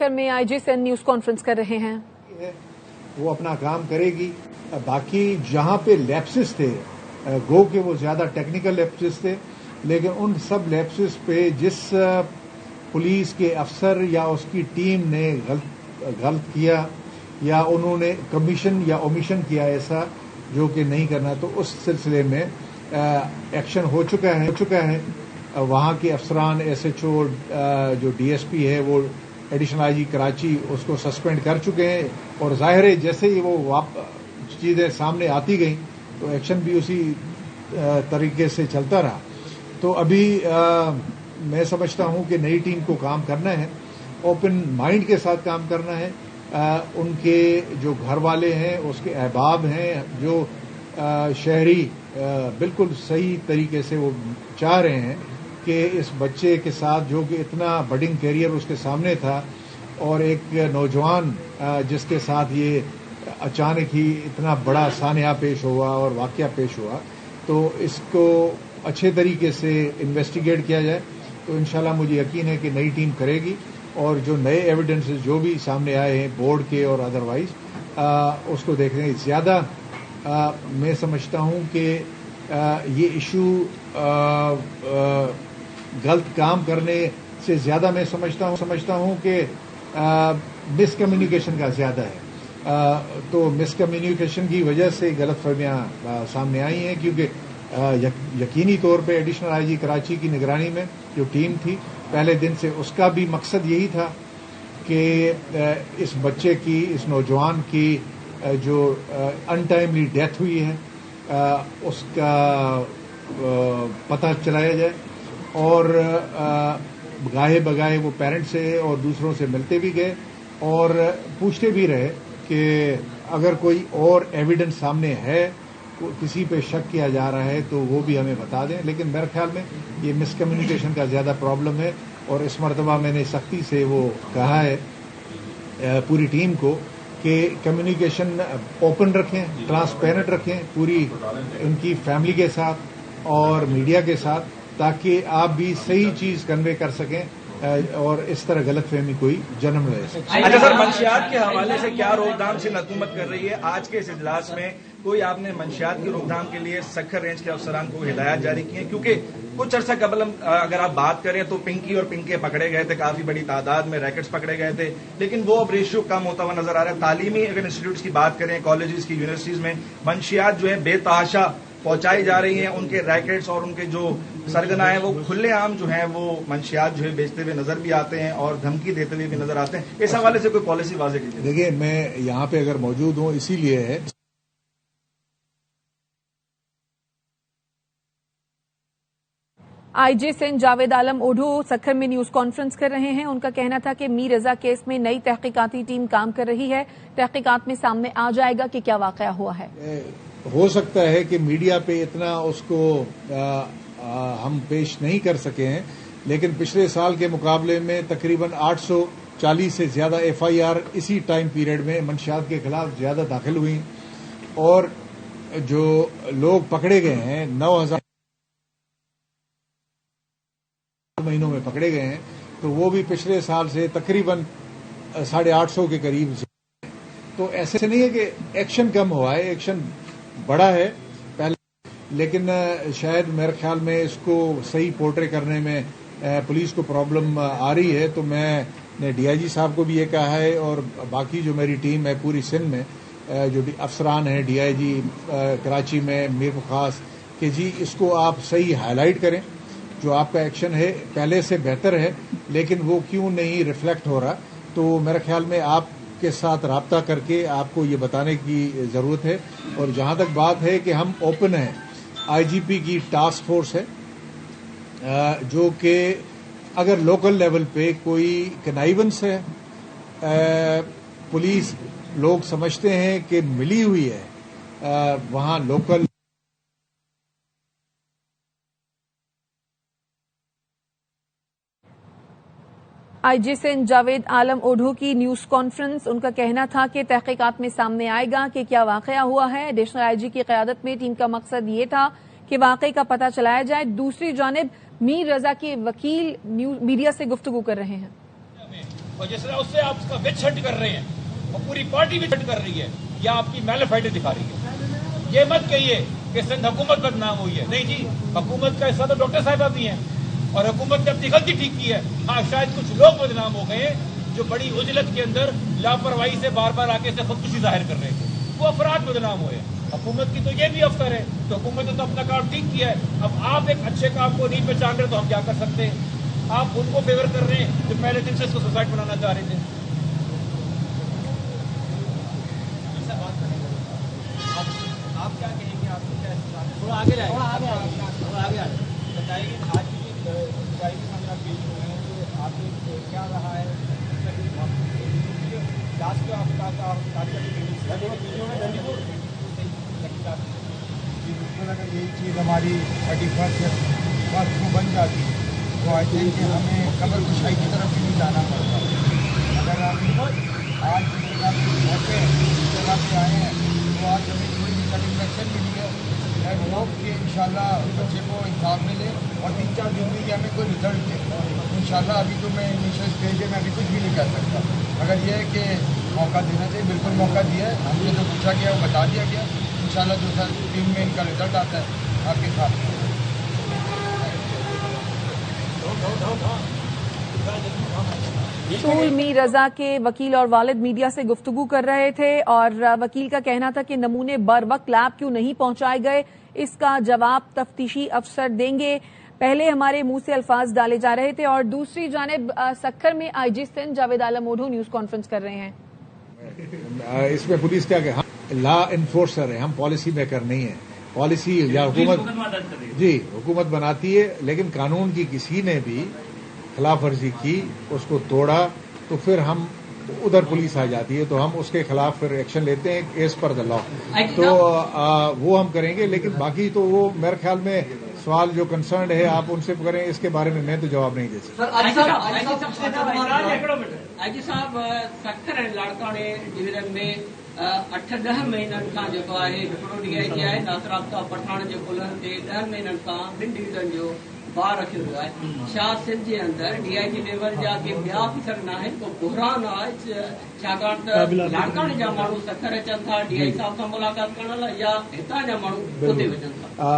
शहर में IG Sen news conference कर रहे हैं। वो अपना काम करेगी। बाकी जहां पे लैप्सेस थे, गो के वो ज्यादा टेक्निकल लैप्सेस थे, लेकिन उन सब लैप्सेस पे जिस पुलिस के अफसर या उसकी टीम ने गलत किया या उन्होंने कमीशन या ओमिशन किया ऐसा जो कि नहीं करना, तो उस सिलसिले में एक्शन हो चुका है। वहां के अफसरान एसएचओ जो डीएसपी है वो एडिशनल आईजी कराची उसको सस्पेंड कर चुके हैं, और जाहिर है जैसे ही वो चीजें सामने आती गई तो एक्शन भी उसी तरीके से चलता रहा। तो अभी मैं समझता हूं कि नई टीम को काम करना है, ओपन माइंड के साथ काम करना है। उनके जो घर वाले हैं, उसके अहबाब हैं, जो शहरी बिल्कुल सही तरीके से वो चाह रहे हैं कि इस बच्चे के साथ जो कि इतना बडिंग कैरियर उसके सामने था, और एक नौजवान जिसके साथ ये अचानक ही इतना बड़ा सानिया पेश हुआ और वाकया पेश हुआ, तो इसको अच्छे तरीके से इन्वेस्टिगेट किया जाए। तो इंशाल्लाह मुझे यकीन है कि नई टीम करेगी, और जो नए एविडेंसेस जो भी सामने आए हैं बोर्ड के और अदरवाइज उसको देखने ज्यादा मैं समझता हूं कि ये इशू गलत काम करने से ज्यादा मैं समझता हूं कि मिसकम्युनिकेशन का ज्यादा है। तो मिसकम्युनिकेशन की वजह से गलतफहमियां सामने आई हैं, क्योंकि यकीनी तौर पे एडिशनल आईजी कराची की निगरानी में जो टीम थी पहले दिन से, उसका भी मकसद यही था कि इस बच्चे की, इस नौजवान की जो अनटाइमली डेथ हुई है उसका पता चलाया जाए, और गाहे बगाहे वो पेरेंट्स से और दूसरों से मिलते भी गए और पूछते भी रहे कि अगर कोई और एविडेंस सामने है, किसी पे शक किया जा रहा है तो वो भी हमें बता दें। लेकिन मेरे ख्याल में ये मिसकम्युनिकेशन का ज्यादा प्रॉब्लम है, और इस मरतबा मैंने सख्ती से वो कहा है पूरी टीम को कि कम्युनिकेशन ओपन रखें, ट्रांसपेरेंट रखें पूरी उनकी फैमिली के साथ और मीडिया के साथ, ताकि आप भी सही चीज कन्वे कर सकें और इस तरह गलतफहमी कोई जन्म न ले सके। अच्छा सर, मंशियात के हवाले से क्या रोकथाम से हुकूमत कर रही है? आज के इस इजलास में कोई आपने मंशियात की रोकथाम के लिए सक्खर रेंज के अफसरान को हिदायत जारी की है? क्योंकि कुछ अर्सा कबल अगर आप बात करें तो पिंकी और पिंके पकड़े गए थे, काफी बड़ी तादाद में रैकेट्स पकड़े गए थे, लेकिन वो अब रेशियो कम होता हुआ नजर आ रहा है। तालीमी अगर इंस्टीट्यूट्स की बात करें, कॉलेजेस की, यूनिवर्सिटीज में मंशियात जो है बेतहाशा पहुंचाई जा रही हैं, उनके रैकेट्स और उनके जो सरगना है वो खुलेआम जो है वो मंशियात जो है बेचते हुए नजर भी आते हैं और धमकी देते हुए भी नजर आते हैं। इस हवाले से कोई पॉलिसी वाज़ेह कीजिए। देखिए, मैं यहाँ पे अगर मौजूद हूँ इसीलिए है आईजी सेन जावेद आलम ओढू सक्खर में न्यूज कॉन्फ्रेंस कर रहे हैं। उनका कहना था कि मीर रजा केस में नई तहकीकाती टीम काम कर रही है, तहकीकात में सामने आ जाएगा कि क्या वाकया हुआ है। हो सकता है कि मीडिया पे इतना उसको हम पेश नहीं कर सके हैं, लेकिन पिछले साल के मुकाबले में तकरीबन 840 से ज्यादा एफआईआर इसी टाइम पीरियड में मंशियात के खिलाफ ज्यादा दाखिल हुई, और जो लोग पकड़े गए हैं 9,000 महीनों में पकड़े गए हैं, तो वो भी पिछले साल से तकरीबन 850 के करीब से। तो ऐसे नहीं है कि एक्शन कम हुआ है, एक्शन बड़ा है पहले, लेकिन शायद मेरे ख्याल में इसको सही पोर्ट्रे करने में पुलिस को प्रॉब्लम आ रही है। तो मैंने डीआईजी साहब को भी ये कहा है, और बाकी जो मेरी टीम है पूरी सिंध में जो अफसरान हैं डीआईजी कराची में, मीर खास, कि जी इसको आप सही हाईलाइट करें, जो आपका एक्शन है पहले से बेहतर है, लेकिन वो क्यों नहीं रिफ्लेक्ट हो रहा। तो मेरे ख्याल में आप के साथ राब्ता करके आपको ये बताने की जरूरत है। और जहां तक बात है कि हम ओपन हैं, आईजीपी की टास्क फोर्स है जो कि अगर लोकल लेवल पे कोई कनाइवेंस है, पुलिस लोग समझते हैं कि मिली हुई है वहां लोकल आईजी सेन जावेद आलम ओढू की न्यूज कॉन्फ्रेंस। उनका कहना था कि तहकीकात में सामने आएगा कि क्या वाकया हुआ है। एडिशनल आईजी की क़यादत में टीम का मकसद ये था कि वाकये का पता चलाया जाए। दूसरी जानिब मीर रजा के वकील मीडिया से गुफ्तगू कर रहे हैं। اور جس طرح اس سے آپ اس کا وچ ہنٹ کر رہے ہیں اور پوری پارٹی وچ ہنٹ کر رہی ہے یا آپ کی میلفائڈ دکھا رہی ہے. یہ مت کہیے کہ سندھ حکومت بدنام ہوئی ہے. نہیں جی, حکومت کا حصہ تو ڈاکٹر صاحبہ بھی ہیں اور حکومت نے اپنی غلطی ٹھیک کی ہے. ہاں شاید کچھ لوگ بدنام ہو گئے جو بڑی عجلت کے اندر لاپرواہی سے بار بار آ کے سے خودکشی ظاہر کر رہے تھے, وہ افراد بدنام ہوئے. حکومت کی تو یہ بھی افسر ہے, تو حکومت نے تو اپنا کام ٹھیک کیا ہے. اب آپ ایک اچھے کام کو نہیں پہچان رہے تو ہم کیا کر سکتے ہیں؟ آپ ان کو فیور کر رہے ہیں جو پہلے دن سے اس کو سوسائڈ بنانا چاہ رہے تھے. آپ کیا کہیں گے؟ آپ کو کیا تھوڑا آگے جائیں, تھوڑا آگے آئے بتائیے آج کی برائی کے سامنے آپ پیش ہوئے ہیں تو آپ نے کیا رہا ہے لاسٹ کو آپ کا اگر یہی چیز ہماری 31 کو بن جاتی تو آئی تھنک کہ ہمیں قبر کشائی کی طرف بھی نہیں جانا پڑتا. اگر ہم آج موقع اس جگہ پہ آئے ہیں تو آج ہمیں کوئی بھی سیٹسفیکشن ملی ہے. میں ہوپ کہ انشاءاللہ بچے کو انصاف ملے اور 3-4 دن میں ہمیں کوئی رزلٹ دے. انشاءاللہ ابھی تو میں انیشل اسٹیج ہے, میں ابھی کچھ بھی نہیں کہہ سکتا, مگر یہ ہے کہ موقع دینا چاہیے. بالکل موقع دیا ہے, ہم سے جو پوچھا گیا وہ بتا دیا گیا. انشاءاللہ جو سر ٹیم میں ان کا رزلٹ آتا ہے آپ کے ساتھ. رسول میر رضا کے وکیل اور والد میڈیا سے گفتگو کر رہے تھے اور وکیل کا کہنا تھا کہ نمونے بر وقت لیب کیوں نہیں پہنچائے گئے, اس کا جواب تفتیشی افسر دیں گے. پہلے ہمارے منہ سے الفاظ ڈالے جا رہے تھے اور دوسری جانب سکھر میں آئی جی سندھ جاوید عالم اوڈھو نیوز کانفرنس کر رہے ہیں. اس میں پولیس کیا کہ ہم لا انفورسر ہیں, ہم پالیسی میکر نہیں ہیں. پالیسی یا حکومت بناتی ہے, لیکن قانون کی کسی نے بھی خلاف ورزی کی, اس کو توڑا تو پھر ہم ادھر پولیس آ جاتی ہے تو ہم اس کے خلاف پھر ایکشن لیتے ہیں ایز پر دا لا. تو وہ ہم کریں گے, لیکن باقی تو وہ میرے خیال میں سوال جو کنسرنڈ ہے آپ ان سے کریں, اس کے بارے میں تو جواب نہیں دے سکتا. آئی جی صاحب سکھر ऐं लाड़काणे डिवीजन में 8-10 महीननि खां जेको आहे हिकिड़ो DIG आहे नासराफ्ता पठाण जे पुलनि ते 10 महीननि खां 2 डिवीजन जो बार रखियो वियो आहे. छा सिंध जे अंदरि DIG लेवल जा के ॿिया अफ़सर न आहिनि? को बुहरान आहे छाकाणि त लाड़काणे जा माण्हू सखर अचनि था DIG साहिब सां मुलाक़ात करण लाइ या हितां जा माण्हू हुते वञनि था?